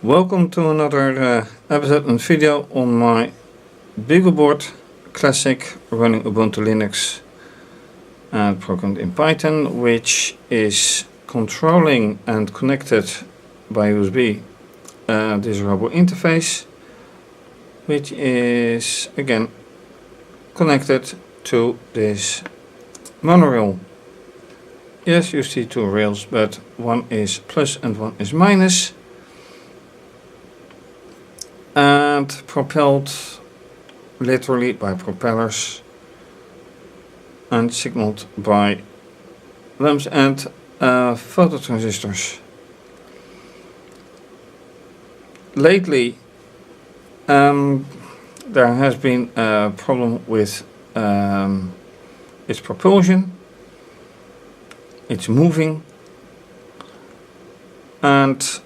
Welcome to another episode and video on my BeagleBoard Classic running Ubuntu Linux and programmed in Python, which is controlling and connected by USB this robo interface, which is again connected to this monorail. Yes, you see two rails, but one is plus and one is minus, and propelled literally by propellers and signaled by lamps and phototransistors. Lately there has been a problem with its propulsion. It's moving, and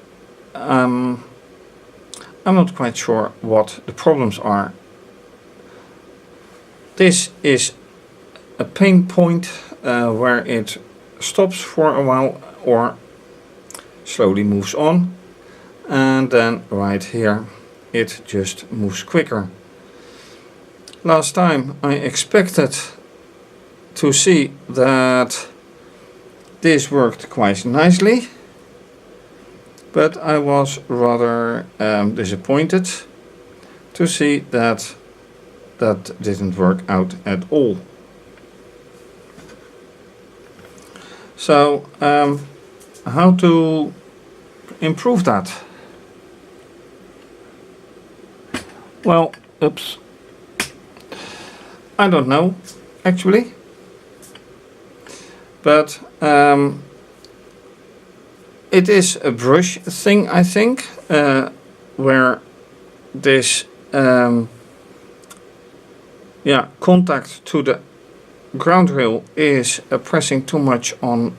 I'm not quite sure what the problems are. This is a pain point where it stops for a while or slowly moves on, and then right here it just moves quicker. Last time I expected to see that this worked quite nicely, but I was rather disappointed to see that that didn't work out at all. So how to improve that? Well, oops, I don't know actually, but it is a brush thing, I think, where this contact to the ground rail is pressing too much on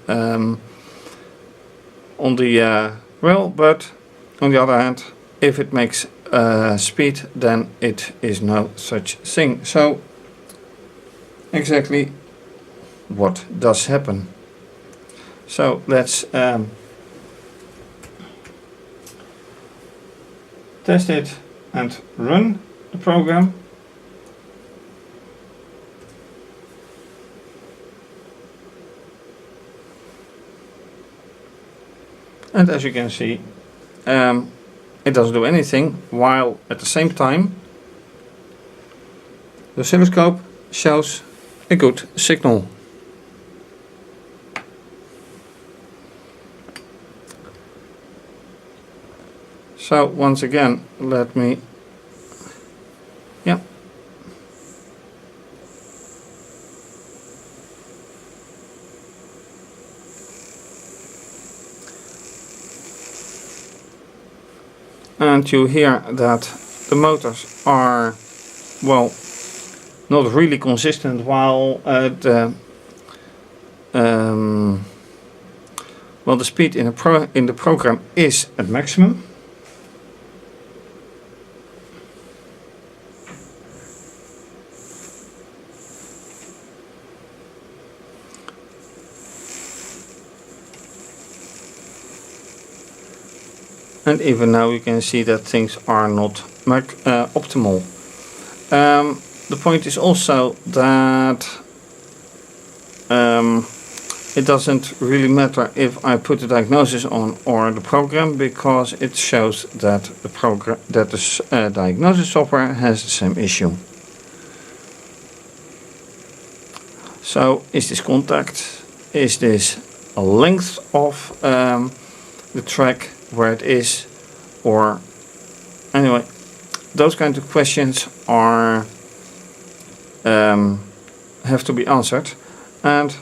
the rail, but on the other hand, if it makes speed, then it is no such thing. So exactly what does happen? So let's test it and run the program. And as you can see, it doesn't do anything, while at the same time the oscilloscope shows a good signal. So once again, let me, and you hear that the motors are, well, not really consistent, while the speed in the program is at maximum. And even now you can see that things are not optimal. The point is also that it doesn't really matter if I put the diagnosis on or the program, because it shows that the diagnosis software has the same issue. So is this contact? Is this a length of the track where it is, or anyway, those kind of questions are have to be answered. And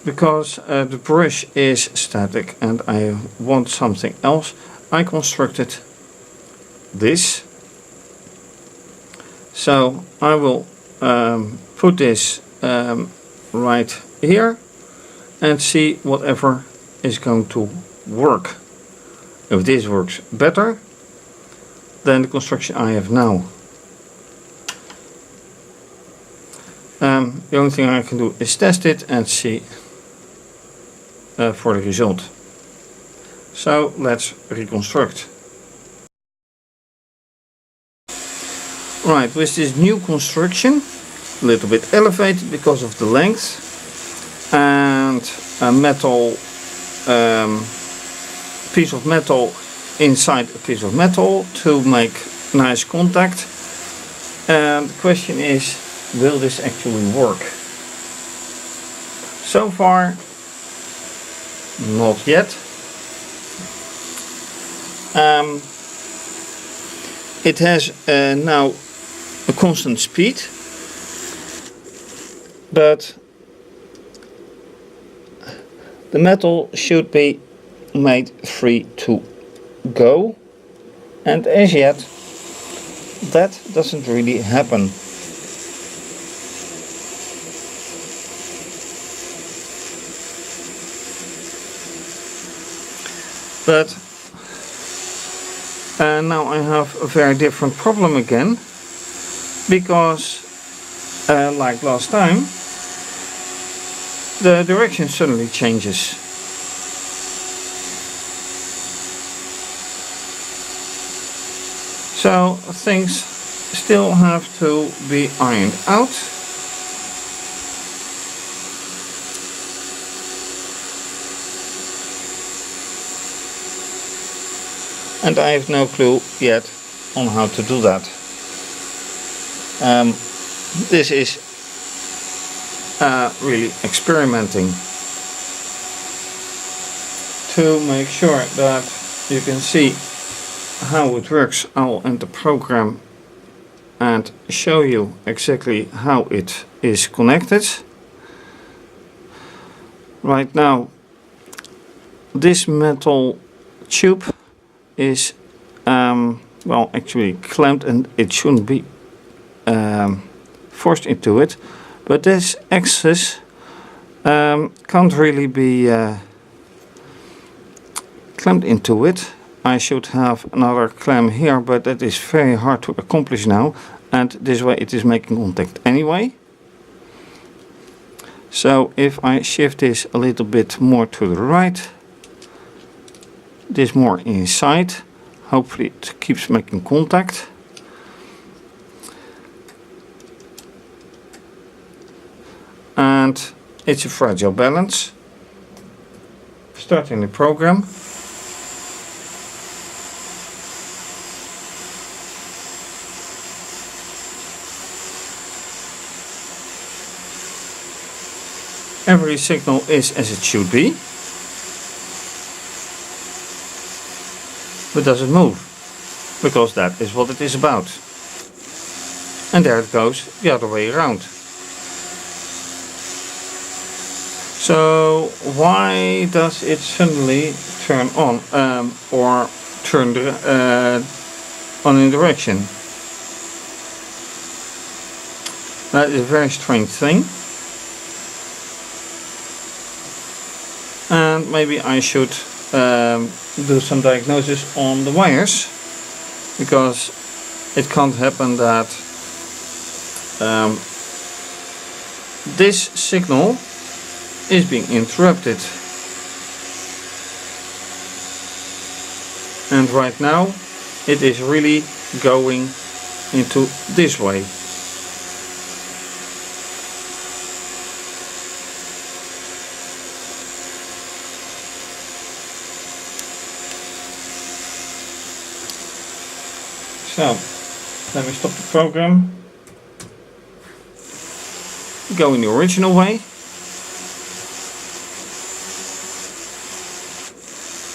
because the brush is static and I want something else, I constructed this. So I will put this right here and see whatever is going to work. If this works better than the construction I have now. The only thing I can do is test it and see for the result. So let's reconstruct. Right, with this new construction, a little bit elevated because of the length, and a metal piece of metal inside a piece of metal to make nice contact. And the question is, will this actually work? So far, not yet. It has now a constant speed, but the metal should be made free to go, and as yet that doesn't really happen. But now I have a very different problem again, because like last time, the direction suddenly changes. So things still have to be ironed out. And I have no clue yet on how to do that. This is really experimenting to make sure that you can see how it works. I'll end the program and show you exactly how it is connected. Right now, this metal tube is well, actually clamped, and it shouldn't be forced into it, but this axis can't really be clamped into it. I should have another clamp here, but that is very hard to accomplish now, and this way it is making contact anyway. So if I shift this a little bit more to the right, this more inside, hopefully it keeps making contact. And it's a fragile balance. Starting the program. Every signal is as it should be, but doesn't move, because that is what it is about. And there it goes the other way around. So why does it suddenly turn on or turn on in direction? That is a very strange thing. And maybe I should do some diagnosis on the wires, because it can't happen that this signal is being interrupted. And right now it is really going into this way. So let me stop the program, go in the original way,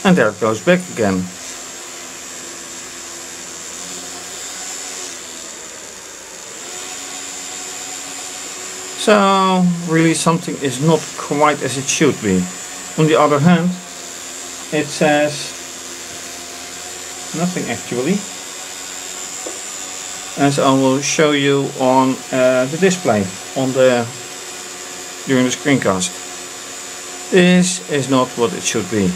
and there it goes back again. So really something is not quite as it should be. On the other hand, it says nothing actually, as I will show you on the display during the screencast. This is not what it should be.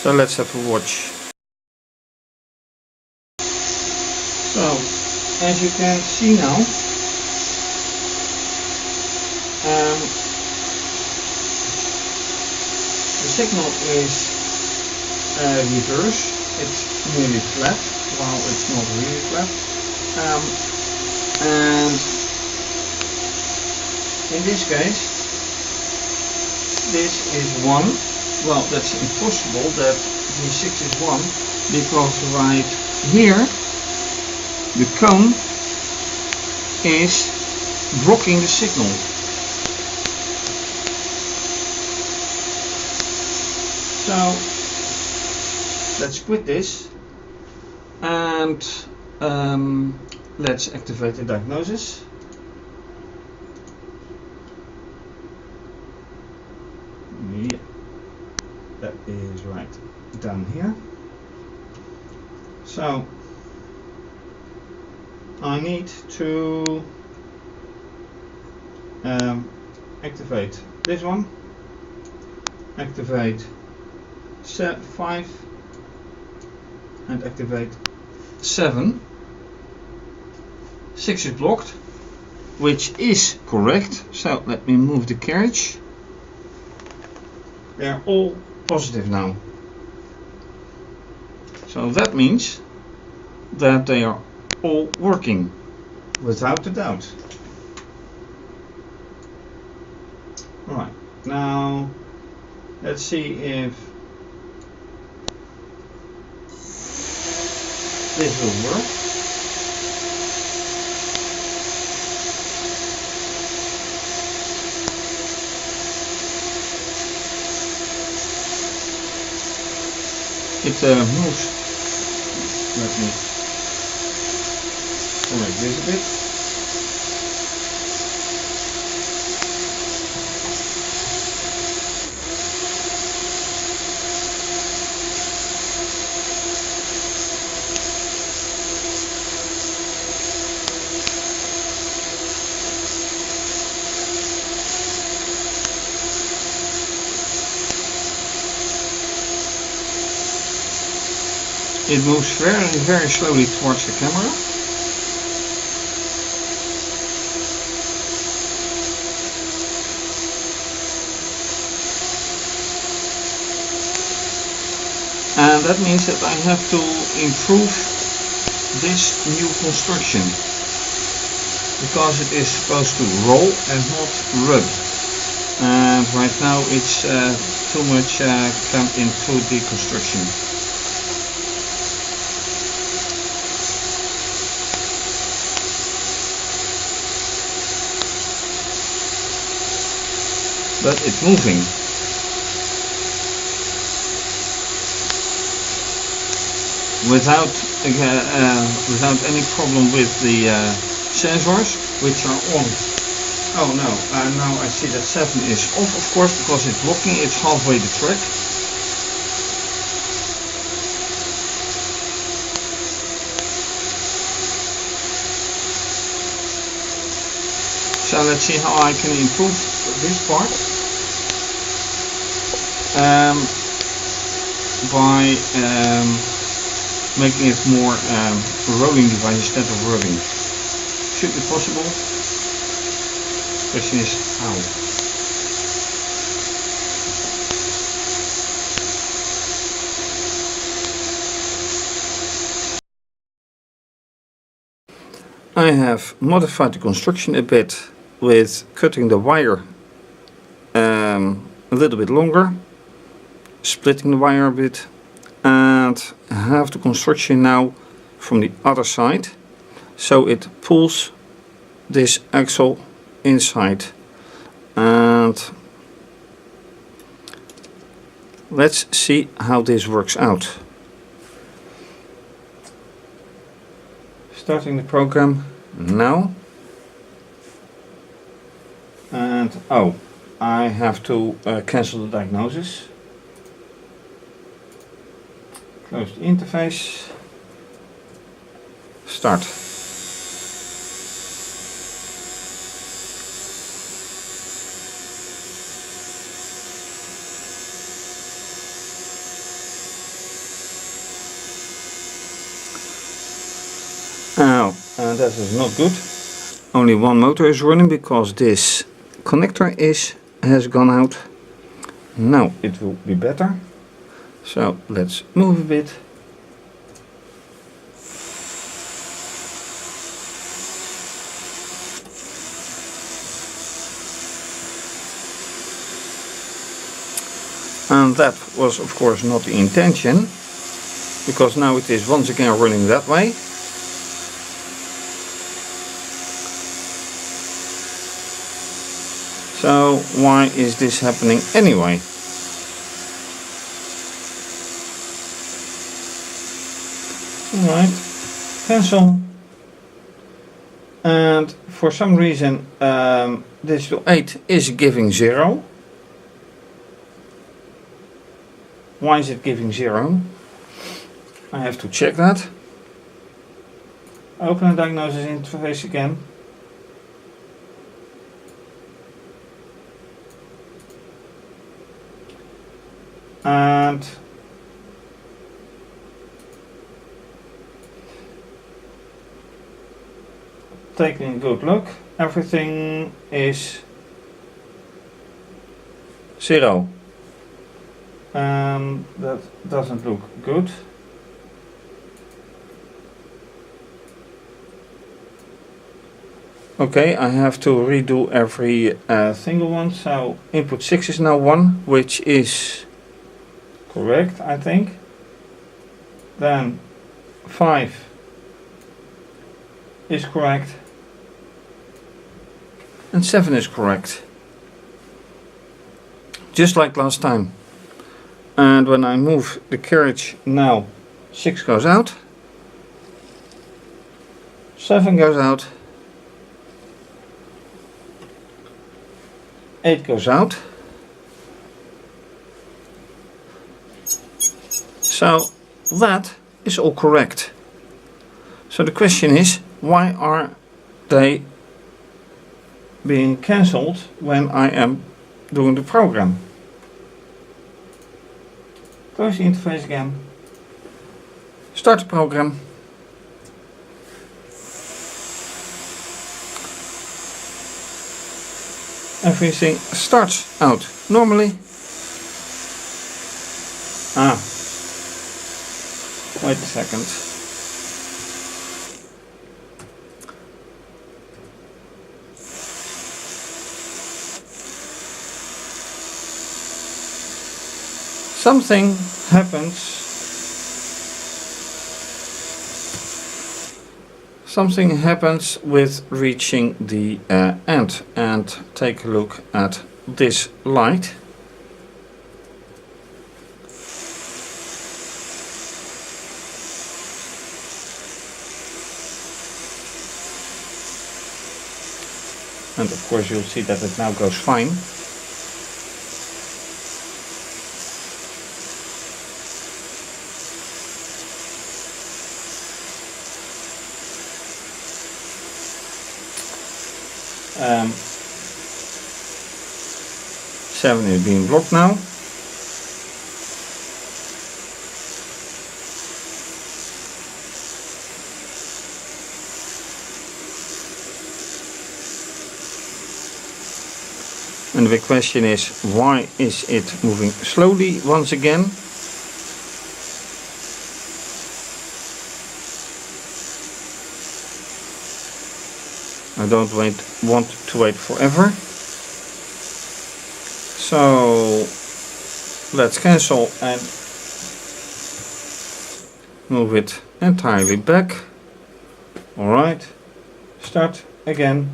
So let's have a watch. So as you can see now, the signal is reverse, it's nearly flat, while it's not really flat. And in this case, this is 1. Well, that's impossible that the 6 is 1, because right here the cone is blocking the signal. So let's quit this and let's activate the diagnosis. Yeah, that is right down here. So I need to activate this one, activate 5 and activate 7. 6 is blocked, which is correct. So let me move the carriage. They are all positive now. So that means that they are all working without a doubt. Right, now let's see if this will work. It moves. Let me correct this a bit. It moves very slowly towards the camera. And that means that I have to improve this new construction, because it is supposed to roll and not rub. And right now it's too much clamped into the construction. But it's moving. Without any problem with the sensors, which are on. Oh no, now I see that 7 is off, of course, because it's blocking, it's halfway the track. So let's see how I can improve this part by making it more rolling device instead of rubbing. Should be possible. Question is how. I have modified the construction a bit with cutting the wire a little bit longer, splitting the wire a bit, and have the construction now from the other side, so it pulls this axle inside. And let's see how this works out. Starting the program now. And oh, I have to cancel the diagnosis. Close the interface. Start. Oh, and that is not good. Only one motor is running because this connector has gone out. Now it will be better. So let's move a bit. And that was of course not the intention, because now it is once again running that way. So why is this happening anyway? Alright, cancel. And for some reason digital 8 is giving 0. Why is it giving 0? I have to check that. Open a diagnosis interface again. And taking a good look, everything is 0. That doesn't look good. Okay, I have to redo every single one. So input 6 is now 1, which is correct, I think. Then 5 is correct. And 7 is correct. Just like last time. And when I move the carriage now, 6 goes out. 7 goes out. 8 goes out. So that is all correct. So the question is, why are they being cancelled when I am doing the program? Close the interface again. Start the program. Everything starts out normally. Wait a second. Something happens. Something happens with reaching the end. And take a look at this light. And of course you'll see that it now goes fine. Seven is being blocked now. And the big question is, why is it moving slowly once again? I don't want to wait forever. So let's cancel and move it entirely back. Alright, start again.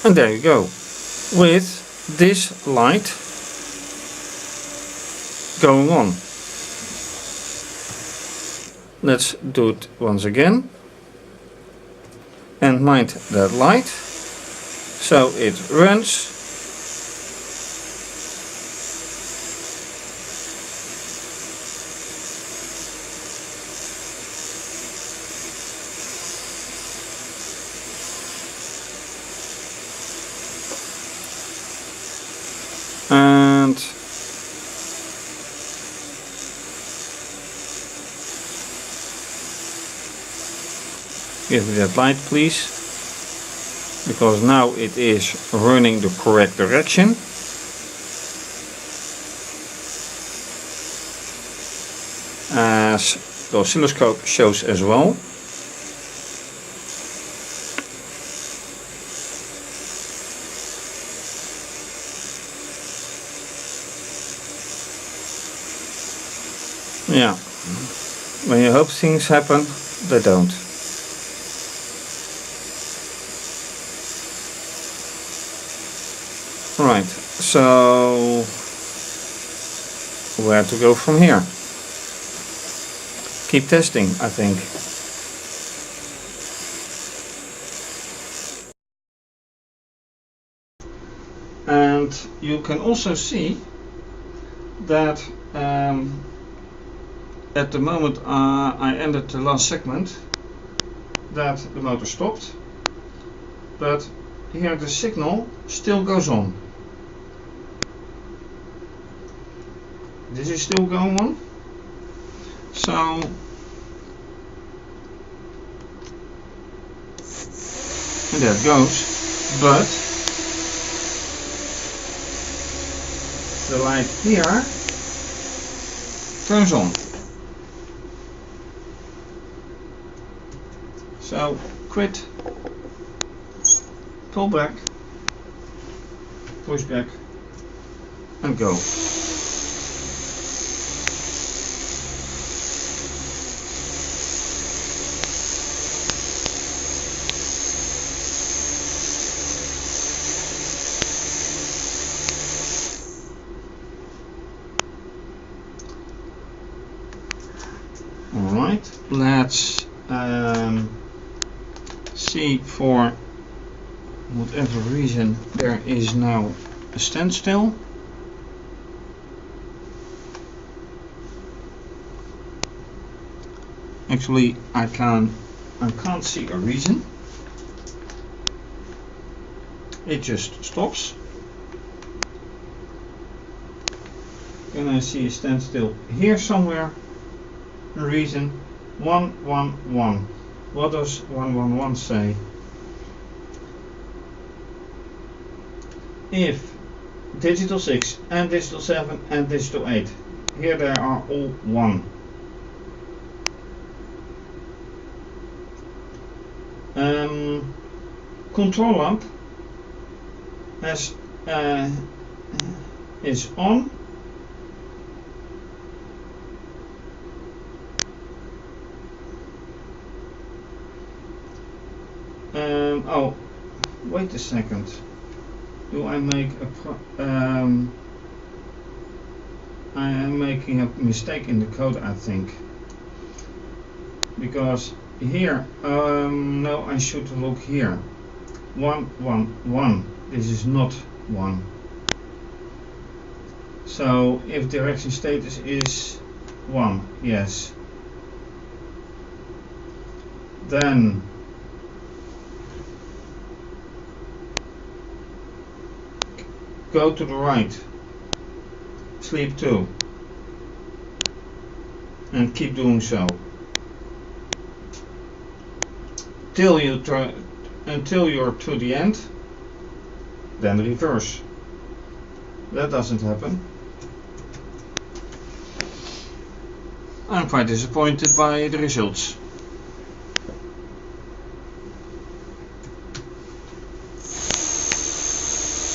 And there you go, with this light going on. Let's do it once again. And mind that light. So it runs. and give me that light, please, because now it is running the correct direction. As the oscilloscope shows as well. Yeah, when you hope things happen, they don't. Right, so where to go from here? Keep testing, I think. And you can also see that at the moment I ended the last segment, that the motor stopped, but here the signal still goes on. This is still going on. So and there it goes, but the light here turns on. So quit, pull back, push back and go. Alright, let's see, for whatever reason there is now a standstill. Actually I can't see a reason. It just stops. Can I see a standstill here somewhere? Reason 111. What does 111 say? If digital 6 and digital 7 and digital 8, here they are all 1. Control lamp is on. Oh, wait a second. Do I make a I am making a mistake in the code, I think, because here no, I should look here. 111. This is not 1. So if direction status is 1, yes, then go to the right, sleep 2, and keep doing so until you're to the end, then reverse. That doesn't happen. I'm quite disappointed by the results.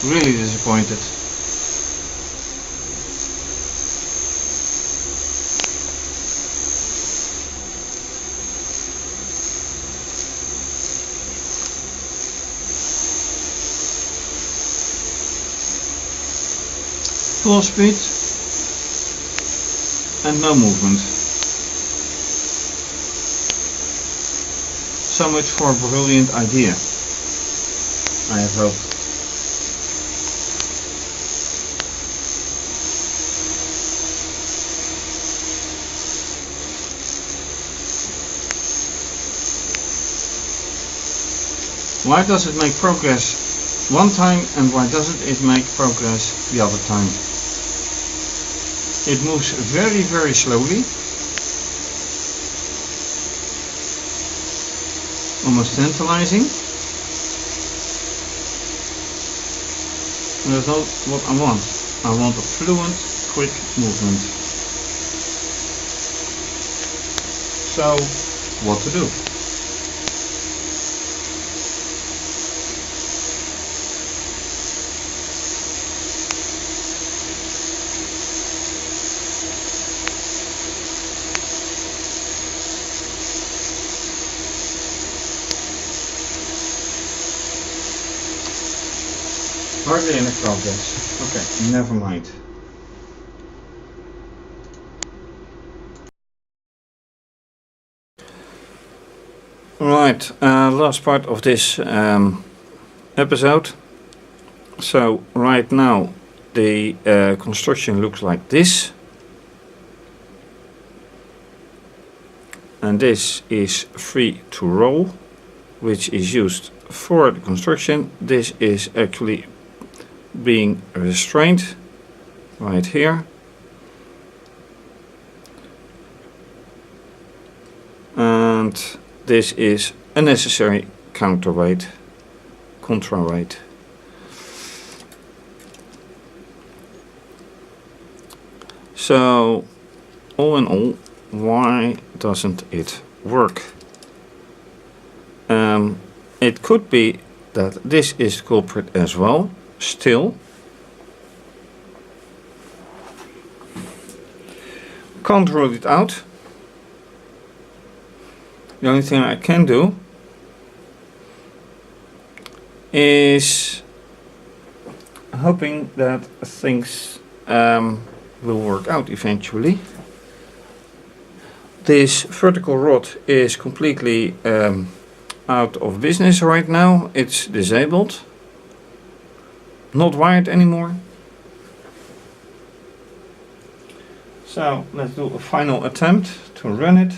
Really disappointed. Full speed and no movement. So much for a brilliant idea, I have hope. Why does it make progress one time and why doesn't it make progress the other time? It moves very, very slowly. Almost tantalizing. And that's not what I want. I want a fluent, quick movement. So, what to do? Hardly any progress. Okay, never mind. Right, last part of this episode. So right now the construction looks like this. And this is free to roll, which is used for the construction. This is actually being restrained right here. And this is a necessary counterweight, contraweight. So, all in all, why doesn't it work? It could be that this is the culprit as well, still. Can't rule it out. The only thing I can do is hoping that things will work out eventually. This vertical rod is completely out of business right now. It's disabled, not wired anymore. So let's do a final attempt to run it.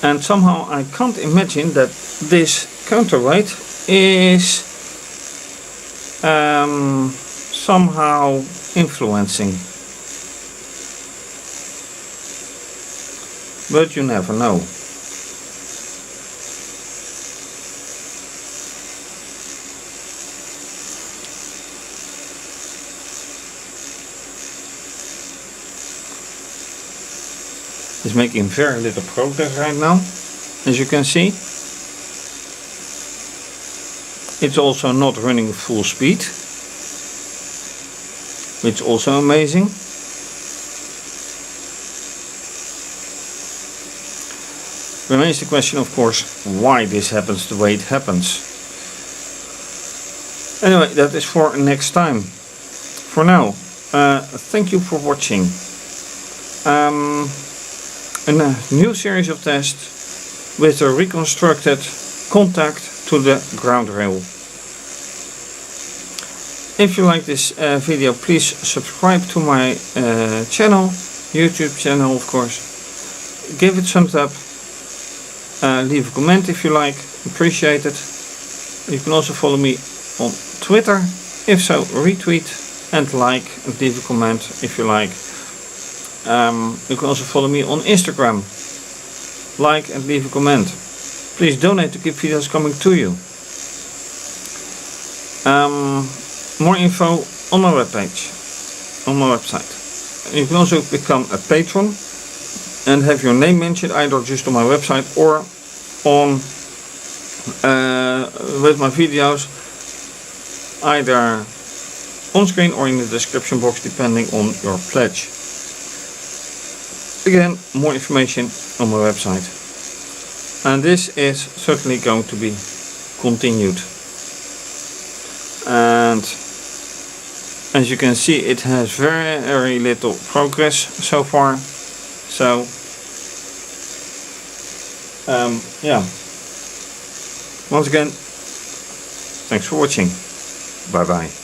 And somehow I can't imagine that this counterweight is somehow influencing. But you never know. It's making very little progress right now, as you can see. It's also not running full speed, which is also amazing. Remains the question, of course, why this happens the way it happens. Anyway, that is for next time. For now, thank you for watching. A new series of tests with a reconstructed contact to the ground rail. If you like this video, please subscribe to my channel, YouTube channel of course. Give it thumbs up, leave a comment if you like, appreciate it. You can also follow me on Twitter, if so retweet and like and leave a comment if you like. You can also follow me on Instagram, like and leave a comment. Please donate to keep videos coming to you. More info on my webpage, on my website. You can also become a patron and have your name mentioned either just on my website or on with my videos, either on screen or in the description box depending on your pledge. Again, more information on my website. And this is certainly going to be continued. And as you can see, it has very little progress so far. So, yeah. Once again, thanks for watching. Bye bye.